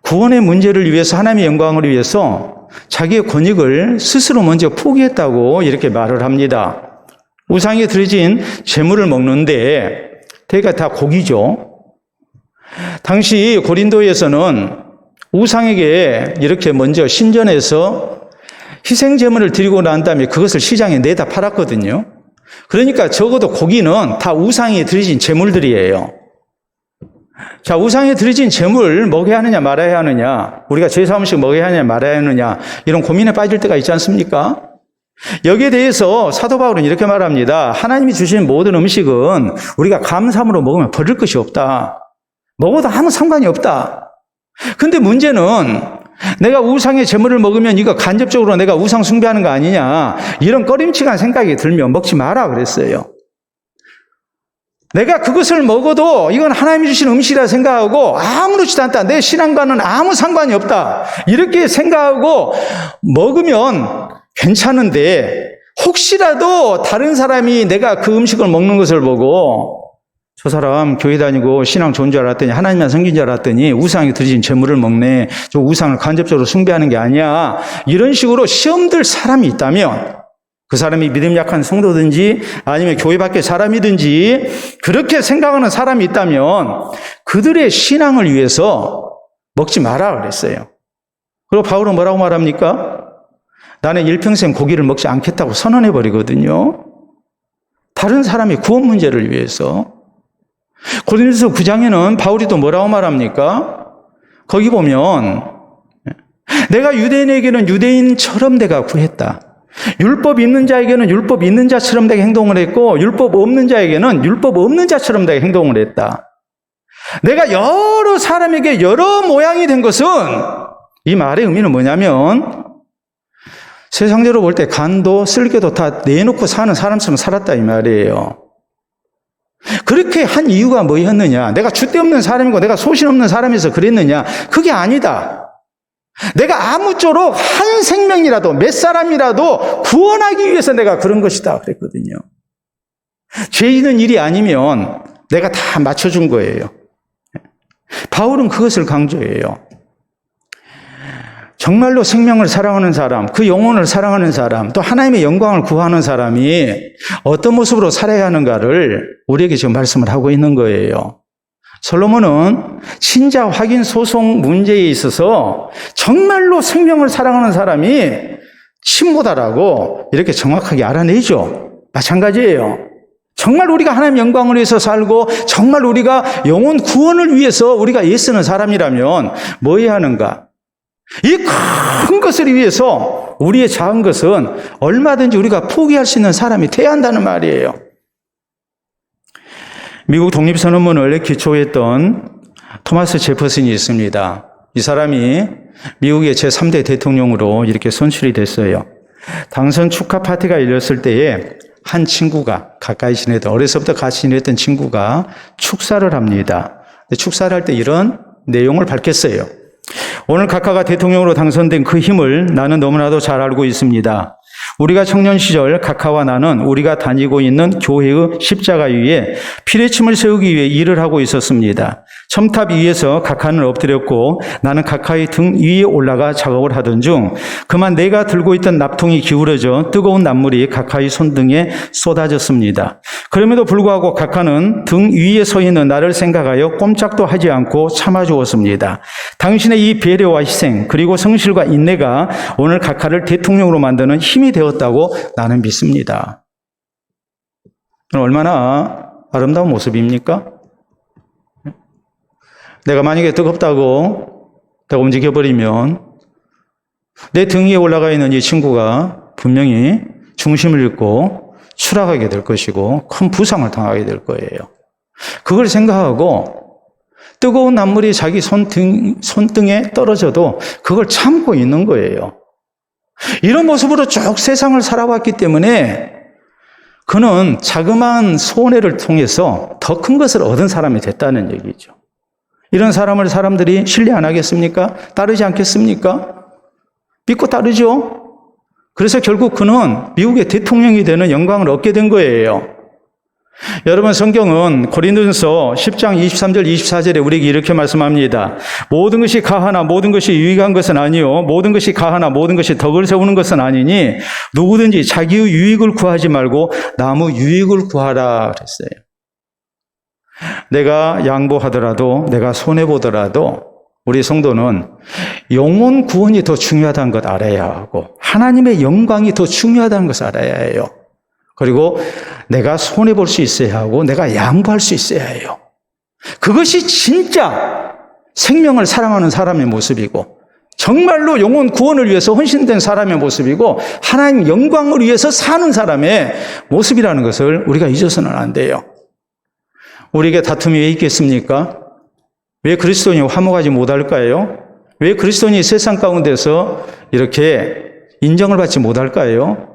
구원의 문제를 위해서, 하나님의 영광을 위해서 자기의 권익을 스스로 먼저 포기했다고 이렇게 말을 합니다. 우상에 드려진 제물을 먹는데 대개 다 고기죠. 당시 고린도에서는 우상에게 이렇게 먼저 신전에서 희생 제물을 드리고 난 다음에 그것을 시장에 내다 팔았거든요. 그러니까 적어도 고기는 다 우상에 드려진 제물들이에요. 자, 우상에 드려진 제물 먹어야 하느냐 말아야 하느냐, 우리가 제사 음식 먹어야 하느냐 말아야 하느냐, 이런 고민에 빠질 때가 있지 않습니까? 여기에 대해서 사도 바울은 이렇게 말합니다. 하나님이 주신 모든 음식은 우리가 감사함으로 먹으면 버릴 것이 없다. 먹어도 아무 상관이 없다. 근데 문제는 내가 우상의 제물을 먹으면 이거 간접적으로 내가 우상 숭배하는 거 아니냐, 이런 꺼림칙한 생각이 들면 먹지 마라 그랬어요. 내가 그것을 먹어도 이건 하나님이 주신 음식이라 생각하고 아무렇지도 않다, 내 신앙과는 아무 상관이 없다, 이렇게 생각하고 먹으면 괜찮은데, 혹시라도 다른 사람이 내가 그 음식을 먹는 것을 보고 저 사람 교회 다니고 신앙 좋은 줄 알았더니, 하나님만 섬긴 줄 알았더니 우상에 드려진 제물을 먹네, 저 우상을 간접적으로 숭배하는 게 아니야, 이런 식으로 시험 들 사람이 있다면, 그 사람이 믿음 약한 성도든지 아니면 교회 밖의 사람이든지 그렇게 생각하는 사람이 있다면 그들의 신앙을 위해서 먹지 마라 그랬어요. 그리고 바울은 뭐라고 말합니까? 나는 일평생 고기를 먹지 않겠다고 선언해 버리거든요. 다른 사람의 구원 문제를 위해서. 고린도서 9장에는 바울이 또 뭐라고 말합니까? 거기 보면 내가 유대인에게는 유대인처럼 내가 구했다. 율법 있는 자에게는 율법 있는 자처럼 내가 행동을 했고, 율법 없는 자에게는 율법 없는 자처럼 내가 행동을 했다. 내가 여러 사람에게 여러 모양이 된 것은, 이 말의 의미는 뭐냐면 세상적으로 볼 때 간도 쓸개도 다 내놓고 사는 사람처럼 살았다 이 말이에요. 그렇게 한 이유가 뭐였느냐? 내가 줏대 없는 사람이고 내가 소신 없는 사람에서 그랬느냐? 그게 아니다. 내가 아무쪼록 한 생명이라도 몇 사람이라도 구원하기 위해서 내가 그런 것이다 그랬거든요. 죄 있는 일이 아니면 내가 다 맞춰준 거예요. 바울은 그것을 강조해요. 정말로 생명을 사랑하는 사람, 그 영혼을 사랑하는 사람, 또 하나님의 영광을 구하는 사람이 어떤 모습으로 살아야 하는가를 우리에게 지금 말씀을 하고 있는 거예요. 솔로몬은 친자 확인 소송 문제에 있어서 정말로 생명을 사랑하는 사람이 신보다라고 이렇게 정확하게 알아내죠. 마찬가지예요. 정말 우리가 하나님 영광을 위해서 살고 정말 우리가 영혼 구원을 위해서 우리가 애쓰는 사람이라면 뭐 해야 하는가? 이 큰 것을 위해서 우리의 작은 것은 얼마든지 우리가 포기할 수 있는 사람이 돼야 한다는 말이에요. 미국 독립선언문을 기초했던 토마스 제퍼슨이 있습니다. 이 사람이 미국의 제3대 대통령으로 이렇게 선출이 됐어요. 당선 축하 파티가 열렸을 때에 한 친구가 가까이 지내던 어려서부터 같이 지냈던 친구가 축사를 합니다. 축사를 할 때 이런 내용을 밝혔어요. 오늘 각하가 대통령으로 당선된 그 힘을 나는 너무나도 잘 알고 있습니다. 우리가 청년 시절 각하와 나는 우리가 다니고 있는 교회의 십자가 위에 피뢰침을 세우기 위해 일을 하고 있었습니다. 첨탑 위에서 각하는 엎드렸고 나는 각하의 등 위에 올라가 작업을 하던 중 그만 내가 들고 있던 납통이 기울어져 뜨거운 난물이 각하의 손등에 쏟아졌습니다. 그럼에도 불구하고 각하는 등 위에 서 있는 나를 생각하여 꼼짝도 하지 않고 참아주었습니다. 당신의 이 배려와 희생 그리고 성실과 인내가 오늘 각하를 대통령으로 만드는 힘이 되었다고 나는 믿습니다. 얼마나 아름다운 모습입니까? 내가 만약에 뜨겁다고 내가 움직여버리면 내 등 위에 올라가 있는 이 친구가 분명히 중심을 잃고 추락하게 될 것이고 큰 부상을 당하게 될 거예요. 그걸 생각하고 뜨거운 난물이 자기 손등에 떨어져도 그걸 참고 있는 거예요. 이런 모습으로 쭉 세상을 살아왔기 때문에 그는 자그마한 손해를 통해서 더 큰 것을 얻은 사람이 됐다는 얘기죠. 이런 사람을 사람들이 신뢰 안 하겠습니까? 따르지 않겠습니까? 믿고 따르죠. 그래서 결국 그는 미국의 대통령이 되는 영광을 얻게 된 거예요. 여러분, 성경은 고린도전서 10장 23절 24절에 우리에게 이렇게 말씀합니다. 모든 것이 가하나 모든 것이 유익한 것은 아니요 모든 것이 가하나 모든 것이 덕을 세우는 것은 아니니 누구든지 자기의 유익을 구하지 말고 남의 유익을 구하라 그랬어요. 내가 양보하더라도 내가 손해보더라도 우리 성도는 영혼 구원이 더 중요하다는 것 알아야 하고 하나님의 영광이 더 중요하다는 것을 알아야 해요. 그리고 내가 손해볼 수 있어야 하고 내가 양보할 수 있어야 해요. 그것이 진짜 생명을 사랑하는 사람의 모습이고 정말로 영혼 구원을 위해서 헌신된 사람의 모습이고 하나님 영광을 위해서 사는 사람의 모습이라는 것을 우리가 잊어서는 안 돼요. 우리에게 다툼이 왜 있겠습니까? 왜 그리스도인이 화목하지 못할까요? 왜 그리스도인이 세상 가운데서 이렇게 인정을 받지 못할까요?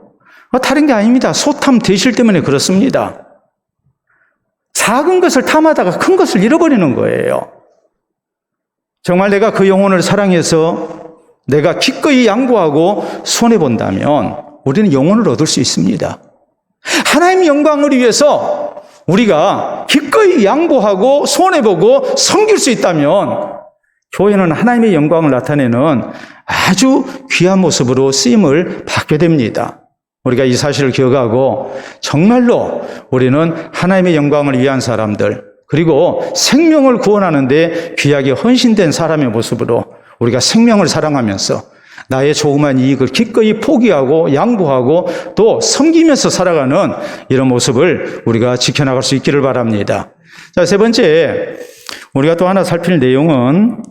다른 게 아닙니다. 소탐 대실 때문에 그렇습니다. 작은 것을 탐하다가 큰 것을 잃어버리는 거예요. 정말 내가 그 영혼을 사랑해서 내가 기꺼이 양보하고 손해본다면 우리는 영혼을 얻을 수 있습니다. 하나님의 영광을 위해서 우리가 기꺼이 양보하고 손해보고 섬길 수 있다면 교회는 하나님의 영광을 나타내는 아주 귀한 모습으로 쓰임을 받게 됩니다. 우리가 이 사실을 기억하고 정말로 우리는 하나님의 영광을 위한 사람들 그리고 생명을 구원하는 데 귀하게 헌신된 사람의 모습으로 우리가 생명을 사랑하면서 나의 조그만 이익을 기꺼이 포기하고 양보하고 또 섬기면서 살아가는 이런 모습을 우리가 지켜나갈 수 있기를 바랍니다. 자, 세 번째 우리가 또 하나 살필 내용은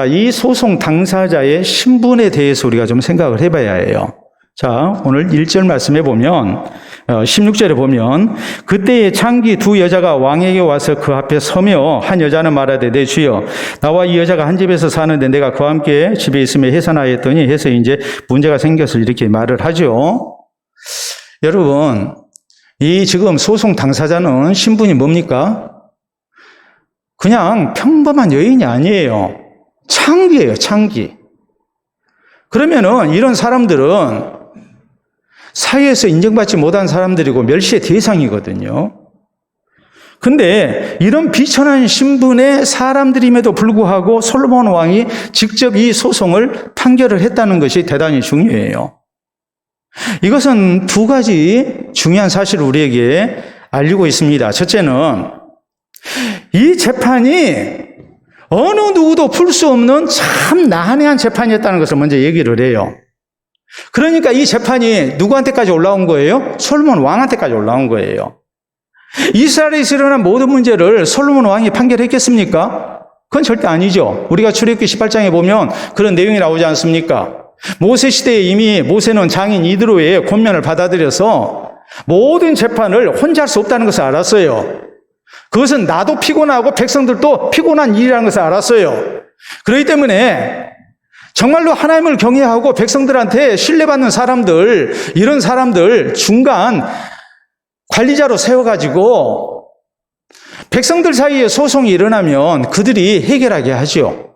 이 소송 당사자의 신분에 대해서 우리가 좀 생각을 해봐야 해요. 자, 오늘 1절 말씀에 보면 16절에 보면 그때에 창기 두 여자가 왕에게 와서 그 앞에 서며 한 여자는 말하되 내 주여 나와 이 여자가 한 집에서 사는데 내가 그와 함께 집에 있으며 해산하였더니 해서 이제 문제가 생겨서 이렇게 말을 하죠. 여러분, 이 지금 소송 당사자는 신분이 뭡니까? 그냥 평범한 여인이 아니에요. 창기예요, 창기. 그러면은 이런 사람들은 사회에서 인정받지 못한 사람들이고 멸시의 대상이거든요. 근데 이런 비천한 신분의 사람들임에도 불구하고 솔로몬 왕이 직접 이 소송을 판결을 했다는 것이 대단히 중요해요. 이것은 두 가지 중요한 사실을 우리에게 알리고 있습니다. 첫째는 이 재판이 어느 누구도 풀 수 없는 참 난해한 재판이었다는 것을 먼저 얘기를 해요. 그러니까 이 재판이 누구한테까지 올라온 거예요? 솔로몬 왕한테까지 올라온 거예요. 이스라엘에서 일어난 모든 문제를 솔로몬 왕이 판결했겠습니까? 그건 절대 아니죠. 우리가 출애굽기 18장에 보면 그런 내용이 나오지 않습니까? 모세 시대에 이미 모세는 장인 이드로의 권면을 받아들여서 모든 재판을 혼자 할 수 없다는 것을 알았어요. 그것은 나도 피곤하고 백성들도 피곤한 일이라는 것을 알았어요. 그렇기 때문에 정말로 하나님을 경외하고 백성들한테 신뢰받는 사람들, 이런 사람들 중간 관리자로 세워가지고 백성들 사이에 소송이 일어나면 그들이 해결하게 하죠.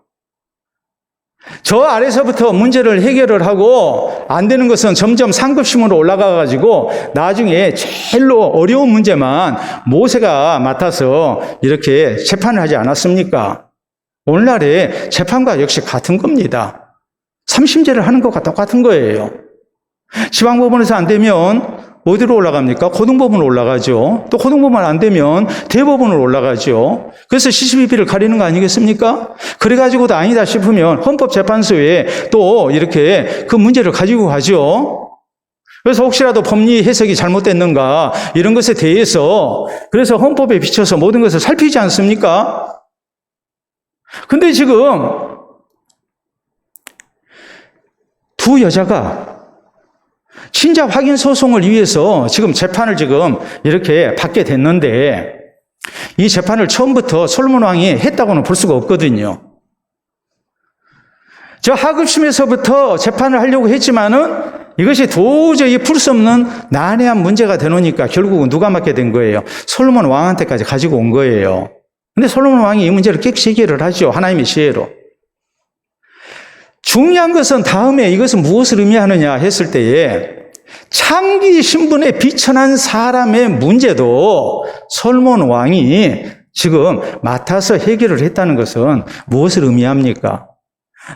저 아래서부터 문제를 해결을 하고 안 되는 것은 점점 상급심으로 올라가가지고 나중에 제일로 어려운 문제만 모세가 맡아서 이렇게 재판을 하지 않았습니까? 오늘날의 재판과 역시 같은 겁니다. 삼심제를 하는 것과 똑같은 거예요. 지방법원에서 안 되면 어디로 올라갑니까? 고등법원으로 올라가죠. 또 고등법원 안 되면 대법원으로 올라가죠. 그래서 시시비비를 가리는 거 아니겠습니까? 그래가지고도 아니다 싶으면 헌법재판소에 또 이렇게 그 문제를 가지고 가죠. 그래서 혹시라도 법리 해석이 잘못됐는가 이런 것에 대해서 그래서 헌법에 비춰서 모든 것을 살피지 않습니까? 근데 지금 두 여자가 신자 확인 소송을 위해서 지금 재판을 지금 이렇게 받게 됐는데 이 재판을 처음부터 솔로몬 왕이 했다고는 볼 수가 없거든요. 저 하급심에서부터 재판을 하려고 했지만은 이것이 도저히 풀 수 없는 난해한 문제가 되노니까 결국은 누가 맡게 된 거예요? 솔로몬 왕한테까지 가지고 온 거예요. 근데 솔로몬 왕이 이 문제를 깨끗이 해결을 하죠. 하나님의 지혜로. 중요한 것은 다음에 이것은 무엇을 의미하느냐 했을 때에 창기 신분에 비천한 사람의 문제도 솔로몬 왕이 지금 맡아서 해결을 했다는 것은 무엇을 의미합니까?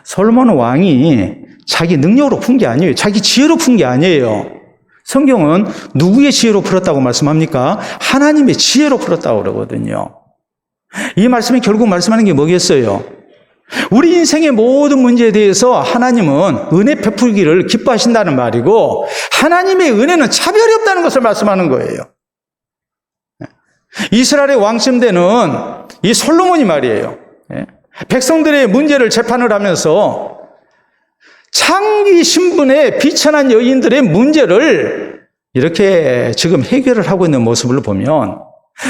솔로몬 왕이 자기 능력으로 푼 게 아니에요. 자기 지혜로 푼 게 아니에요. 성경은 누구의 지혜로 풀었다고 말씀합니까? 하나님의 지혜로 풀었다고 그러거든요. 이 말씀이 결국 말씀하는 게 뭐겠어요? 우리 인생의 모든 문제에 대해서 하나님은 은혜 베풀기를 기뻐하신다는 말이고 하나님의 은혜는 차별이 없다는 것을 말씀하는 거예요. 이스라엘의 왕쯤 되는 이 솔로몬이 말이에요. 백성들의 문제를 재판을 하면서 창기 신분에 비천한 여인들의 문제를 이렇게 지금 해결을 하고 있는 모습을 보면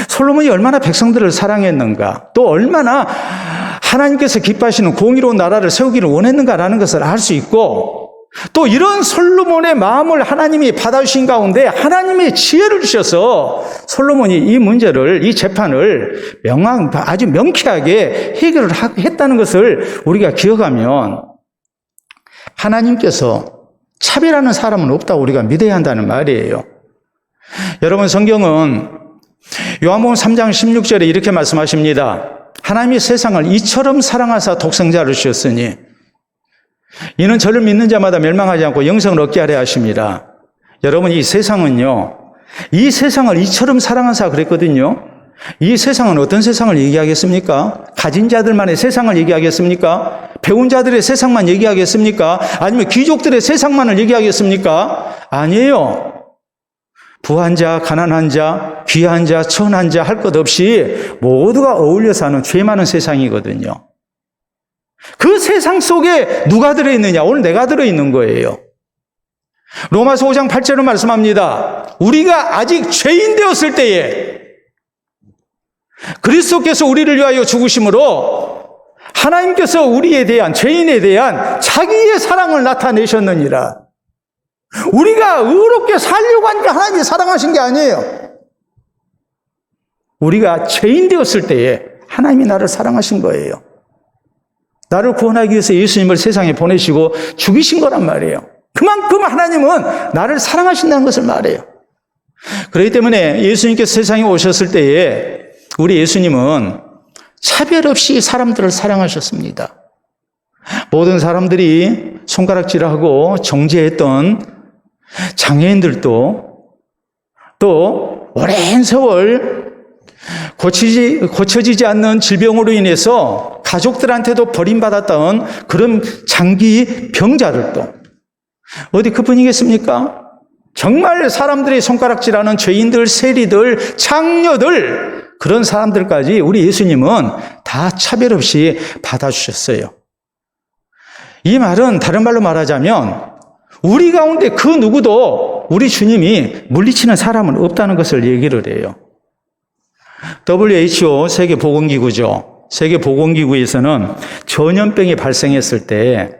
솔로몬이 얼마나 백성들을 사랑했는가, 또 얼마나 하나님께서 기뻐하시는 공의로운 나라를 세우기를 원했는가라는 것을 알 수 있고, 또 이런 솔로몬의 마음을 하나님이 받아주신 가운데 하나님의 지혜를 주셔서 솔로몬이 이 문제를, 이 재판을 아주 명쾌하게 해결을 했다는 것을 우리가 기억하면 하나님께서 차별하는 사람은 없다고 우리가 믿어야 한다는 말이에요. 여러분, 성경은 요한복음 3장 16절에 이렇게 말씀하십니다. 하나님이 세상을 이처럼 사랑하사 독생자를 주셨으니 이는 저를 믿는 자마다 멸망하지 않고 영생을 얻게 하려 하십니다. 여러분, 이 세상은요, 이 세상을 이처럼 사랑하사 그랬거든요. 이 세상은 어떤 세상을 얘기하겠습니까? 가진 자들만의 세상을 얘기하겠습니까? 배운 자들의 세상만 얘기하겠습니까? 아니면 귀족들의 세상만을 얘기하겠습니까? 아니에요. 부한 자, 가난한 자, 귀한 자, 천한 자 할 것 없이 모두가 어울려 사는 죄 많은 세상이거든요. 그 세상 속에 누가 들어있느냐? 오늘 내가 들어있는 거예요. 로마서 5장 8절로 말씀합니다. 우리가 아직 죄인 되었을 때에 그리스도께서 우리를 위하여 죽으심으로 하나님께서 우리에 대한, 죄인에 대한 자기의 사랑을 나타내셨느니라. 우리가 의롭게 살려고 하니까 하나님이 사랑하신 게 아니에요. 우리가 죄인 되었을 때에 하나님이 나를 사랑하신 거예요. 나를 구원하기 위해서 예수님을 세상에 보내시고 죽이신 거란 말이에요. 그만큼 하나님은 나를 사랑하신다는 것을 말해요. 그렇기 때문에 예수님께서 세상에 오셨을 때에 우리 예수님은 차별 없이 사람들을 사랑하셨습니다. 모든 사람들이 손가락질하고 정죄했던 장애인들도, 또 오랜 세월 고쳐지지 않는 질병으로 인해서 가족들한테도 버림받았던 그런 장기 병자들도, 어디 그뿐이겠습니까? 정말 사람들이 손가락질하는 죄인들, 세리들, 창녀들, 그런 사람들까지 우리 예수님은 다 차별 없이 받아주셨어요. 이 말은 다른 말로 말하자면 우리 가운데 그 누구도 우리 주님이 물리치는 사람은 없다는 것을 얘기를 해요. WHO 세계보건기구죠. 세계보건기구에서는 전염병이 발생했을 때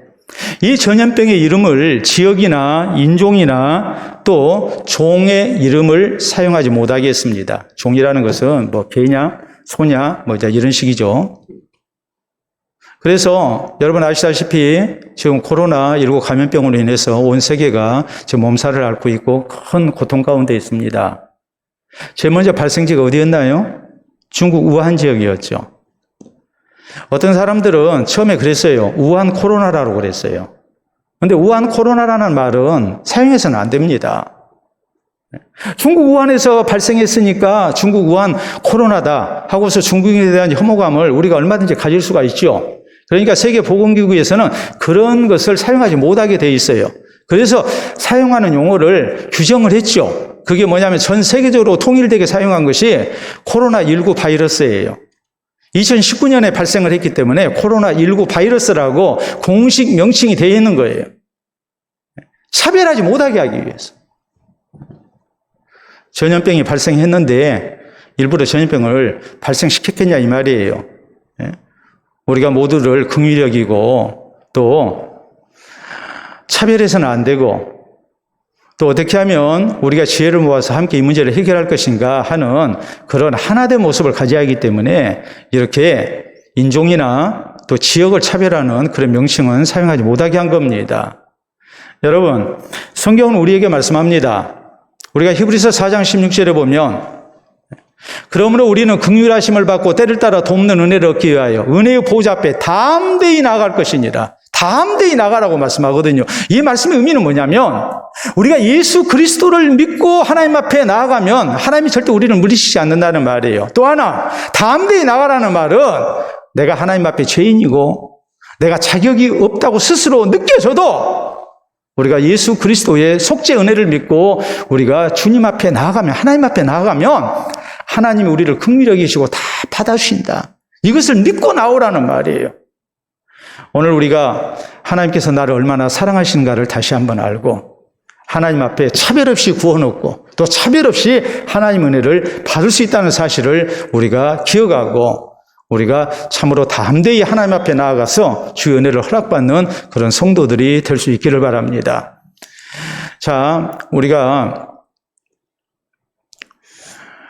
이 전염병의 이름을 지역이나 인종이나 또 종의 이름을 사용하지 못하게 했습니다. 종이라는 것은 뭐 개냐, 소냐, 뭐 이런 식이죠. 그래서 여러분 아시다시피 지금 코로나19 감염병으로 인해서 온 세계가 지금 몸살을 앓고 있고 큰 고통 가운데 있습니다. 제일 먼저 발생지가 어디였나요? 중국 우한 지역이었죠. 어떤 사람들은 처음에 그랬어요. 우한 코로나라고 그랬어요. 그런데 우한 코로나라는 말은 사용해서는 안 됩니다. 중국 우한에서 발생했으니까 중국 우한 코로나다 하고서 중국에 대한 혐오감을 우리가 얼마든지 가질 수가 있죠. 그러니까 세계보건기구에서는 그런 것을 사용하지 못하게 돼 있어요. 그래서 사용하는 용어를 규정을 했죠. 그게 뭐냐면 전 세계적으로 통일되게 사용한 것이 코로나19 바이러스예요. 2019년에 발생을 했기 때문에 코로나19 바이러스라고 공식 명칭이 되어 있는 거예요. 차별하지 못하게 하기 위해서. 전염병이 발생했는데 일부러 전염병을 발생시켰겠냐 이 말이에요. 우리가 모두를 긍휼히 여기고 또 차별해서는 안 되고 또 어떻게 하면 우리가 지혜를 모아서 함께 이 문제를 해결할 것인가 하는 그런 하나된 모습을 가져야 하기 때문에 이렇게 인종이나 또 지역을 차별하는 그런 명칭은 사용하지 못하게 한 겁니다. 여러분, 성경은 우리에게 말씀합니다. 우리가 히브리서 4장 16절에 보면 그러므로 우리는 긍휼하심을 받고 때를 따라 돕는 은혜를 얻기 위하여 은혜의 보좌 앞에 담대히 나아갈 것이니라. 담대히 나가라고 말씀하거든요. 이 말씀의 의미는 뭐냐면 우리가 예수 그리스도를 믿고 하나님 앞에 나아가면 하나님이 절대 우리를 물리치지 않는다는 말이에요. 또 하나, 담대히 나가라는 말은 내가 하나님 앞에 죄인이고 내가 자격이 없다고 스스로 느껴져도 우리가 예수 그리스도의 속죄 은혜를 믿고 우리가 주님 앞에 나아가면, 하나님 앞에 나아가면 하나님이 우리를 긍휼히 여기시고 다 받아주신다. 이것을 믿고 나오라는 말이에요. 오늘 우리가 하나님께서 나를 얼마나 사랑하시는가를 다시 한번 알고 하나님 앞에 차별 없이 구원 얻고 또 차별 없이 하나님 은혜를 받을 수 있다는 사실을 우리가 기억하고 우리가 참으로 담대히 하나님 앞에 나아가서 주의 은혜를 허락받는 그런 성도들이 될 수 있기를 바랍니다. 자, 우리가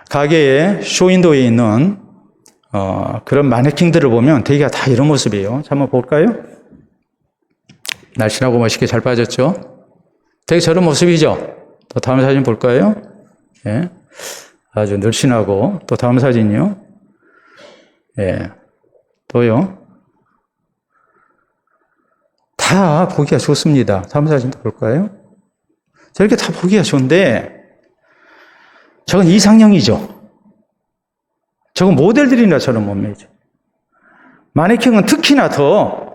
가게에 쇼윈도에 있는 그런 마네킹들을 보면 대개가 다 이런 모습이에요. 자, 한번 볼까요? 날씬하고 멋있게 잘 빠졌죠? 되게 저런 모습이죠? 또 다음 사진 볼까요? 예. 아주 늘씬하고, 또 다음 사진이요. 예. 또요. 다 보기가 좋습니다. 다음 사진도 볼까요? 저렇게 다 보기가 좋은데, 저건 이상형이죠. 저건 모델들이나 저런 몸매죠. 마네킹은 특히나 더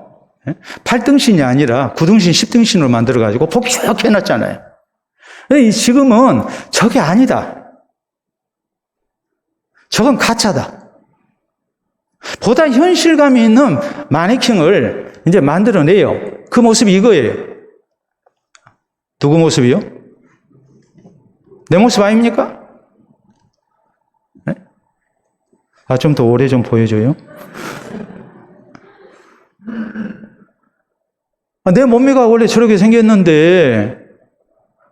8등신이 아니라 9등신, 10등신으로 만들어가지고 보기 좋게 해놨잖아요. 지금은 저게 아니다. 저건 가짜다. 보다 현실감이 있는 마네킹을 이제 만들어내요. 그 모습이 이거예요. 누구 모습이요? 내 모습 아닙니까? 아, 좀 더 오래 좀 보여줘요. 내 몸매가 원래 저렇게 생겼는데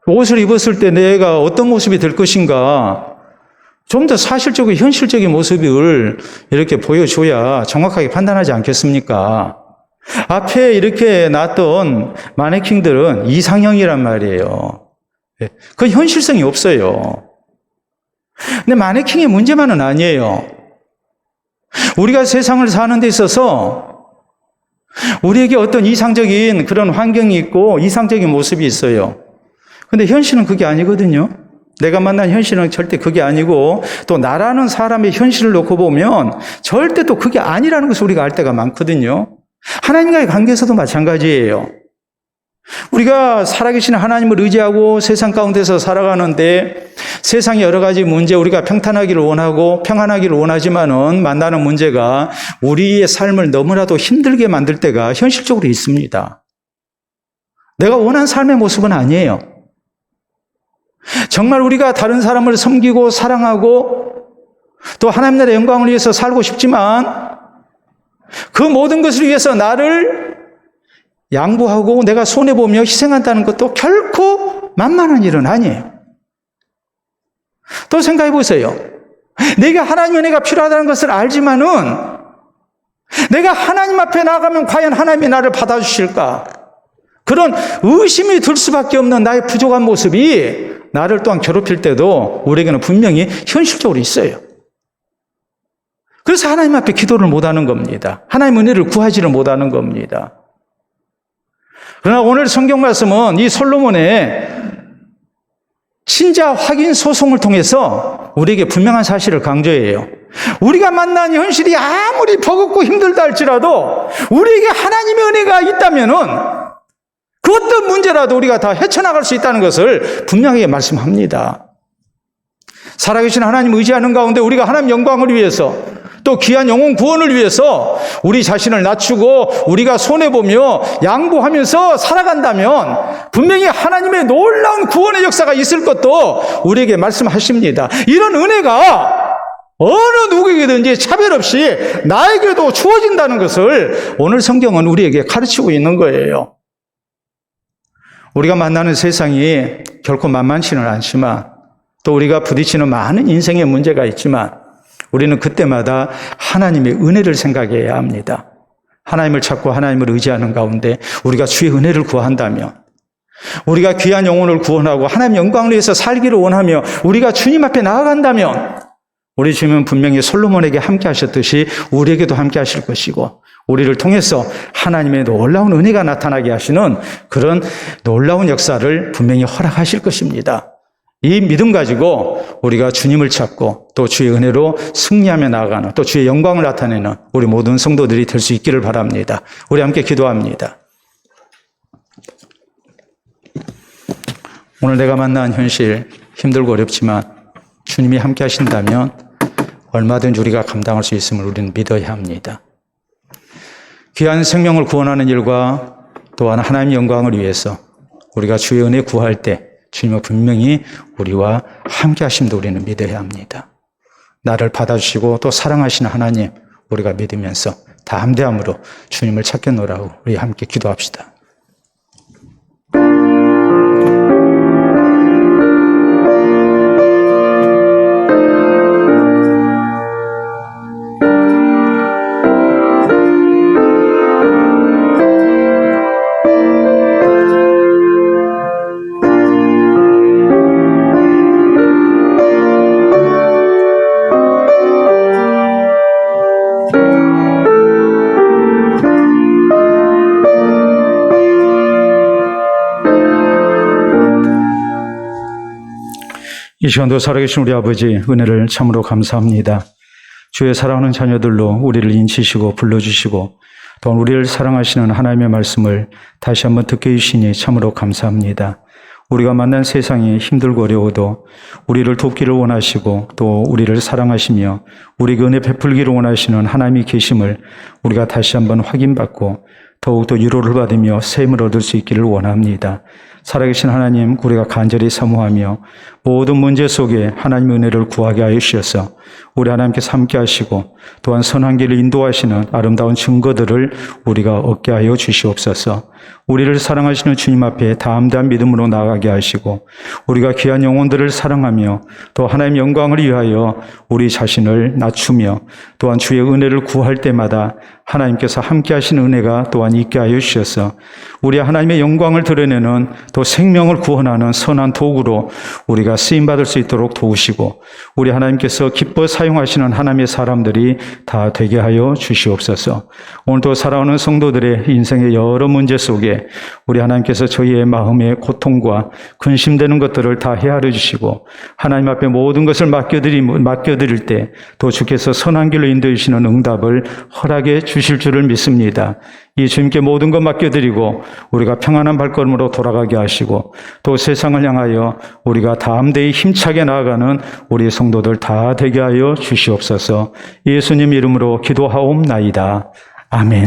옷을 입었을 때 내가 어떤 모습이 될 것인가 좀 더 사실적이고 현실적인 모습을 이렇게 보여줘야 정확하게 판단하지 않겠습니까? 앞에 이렇게 놨던 마네킹들은 이상형이란 말이에요. 그 현실성이 없어요. 근데 마네킹의 문제만은 아니에요. 우리가 세상을 사는 데 있어서 우리에게 어떤 이상적인 그런 환경이 있고 이상적인 모습이 있어요. 근데 현실은 그게 아니거든요. 내가 만난 현실은 절대 그게 아니고 또 나라는 사람의 현실을 놓고 보면 절대 또 그게 아니라는 것을 우리가 알 때가 많거든요. 하나님과의 관계에서도 마찬가지예요. 우리가 살아계신 하나님을 의지하고 세상 가운데서 살아가는데 세상의 여러 가지 문제, 우리가 평탄하기를 원하고 평안하기를 원하지만은 만나는 문제가 우리의 삶을 너무나도 힘들게 만들 때가 현실적으로 있습니다. 내가 원하는 삶의 모습은 아니에요. 정말 우리가 다른 사람을 섬기고 사랑하고 또 하나님 나라의 영광을 위해서 살고 싶지만 그 모든 것을 위해서 나를 양보하고 내가 손해보며 희생한다는 것도 결코 만만한 일은 아니에요. 또 생각해 보세요. 내가 하나님의 은혜가 필요하다는 것을 알지만은 내가 하나님 앞에 나가면 과연 하나님이 나를 받아주실까? 그런 의심이 들 수밖에 없는 나의 부족한 모습이 나를 또한 괴롭힐 때도 우리에게는 분명히 현실적으로 있어요. 그래서 하나님 앞에 기도를 못하는 겁니다. 하나님의 은혜를 구하지를 못하는 겁니다. 그러나 오늘 성경 말씀은 이 솔로몬의 친자 확인 소송을 통해서 우리에게 분명한 사실을 강조해요. 우리가 만난 현실이 아무리 버겁고 힘들다 할지라도 우리에게 하나님의 은혜가 있다면은 그 어떤 문제라도 우리가 다 헤쳐나갈 수 있다는 것을 분명하게 말씀합니다. 살아계신 하나님 의지하는 가운데 우리가 하나님 영광을 위해서 또 귀한 영혼 구원을 위해서 우리 자신을 낮추고 우리가 손해보며 양보하면서 살아간다면 분명히 하나님의 놀라운 구원의 역사가 있을 것도 우리에게 말씀하십니다. 이런 은혜가 어느 누구에게든지 차별 없이 나에게도 주어진다는 것을 오늘 성경은 우리에게 가르치고 있는 거예요. 우리가 만나는 세상이 결코 만만치는 않지만 또 우리가 부딪히는 많은 인생의 문제가 있지만 우리는 그때마다 하나님의 은혜를 생각해야 합니다. 하나님을 찾고 하나님을 의지하는 가운데 우리가 주의 은혜를 구한다면 우리가 귀한 영혼을 구원하고 하나님 영광을 위해서 살기를 원하며 우리가 주님 앞에 나아간다면 우리 주님은 분명히 솔로몬에게 함께 하셨듯이 우리에게도 함께 하실 것이고 우리를 통해서 하나님의 놀라운 은혜가 나타나게 하시는 그런 놀라운 역사를 분명히 허락하실 것입니다. 이 믿음 가지고 우리가 주님을 찾고 또 주의 은혜로 승리하며 나아가는 또 주의 영광을 나타내는 우리 모든 성도들이 될 수 있기를 바랍니다. 우리 함께 기도합니다. 오늘 내가 만난 현실 힘들고 어렵지만 주님이 함께 하신다면 얼마든지 우리가 감당할 수 있음을 우리는 믿어야 합니다. 귀한 생명을 구원하는 일과 또한 하나님의 영광을 위해서 우리가 주의 은혜 구할 때 주님은 분명히 우리와 함께 하심도 우리는 믿어야 합니다. 나를 받아주시고 또 사랑하시는 하나님 우리가 믿으면서 담대함으로 주님을 찾겠노라고 우리 함께 기도합시다. 이 시간도 살아계신 우리 아버지 은혜를 참으로 감사합니다. 주의 사랑하는 자녀들로 우리를 인치시고 불러주시고 또 우리를 사랑하시는 하나님의 말씀을 다시 한번 듣게 해주시니 참으로 감사합니다. 우리가 만난 세상이 힘들고 어려워도 우리를 돕기를 원하시고 또 우리를 사랑하시며 우리에게 은혜 베풀기를 원하시는 하나님이 계심을 우리가 다시 한번 확인받고 더욱더 위로를 받으며 샘을 얻을 수 있기를 원합니다. 살아계신 하나님, 우리가 간절히 사모하며 모든 문제 속에 하나님의 은혜를 구하게 하여 주셔서 우리 하나님께서 함께 하시고 또한 선한 길을 인도하시는 아름다운 증거들을 우리가 얻게 하여 주시옵소서. 우리를 사랑하시는 주님 앞에 담대한 믿음으로 나아가게 하시고 우리가 귀한 영혼들을 사랑하며 또 하나님의 영광을 위하여 우리 자신을 낮추며 또한 주의 은혜를 구할 때마다 하나님께서 함께 하시는 은혜가 또한 있게 하여 주셔서 우리 하나님의 영광을 드러내는 또 생명을 구원하는 선한 도구로 우리가 쓰임받을 수 있도록 도우시고 우리 하나님께서 기뻐 사용하시는 하나님의 사람들이 다 되게 하여 주시옵소서. 오늘도 살아오는 성도들의 인생의 여러 문제 속에 우리 하나님께서 저희의 마음의 고통과 근심되는 것들을 다 헤아려 주시고 하나님 앞에 모든 것을 맡겨드릴 때 또 주께서 선한 길로 인도해 주시는 응답을 허락해 주실 줄을 믿습니다. 이 주님께 모든 것 맡겨드리고 우리가 평안한 발걸음으로 돌아가게 하시고 또 세상을 향하여 우리가 담대히 힘차게 나아가는 우리 성도들 다 되게 하여 주시옵소서. 예수님 이름으로 기도하옵나이다. 아멘.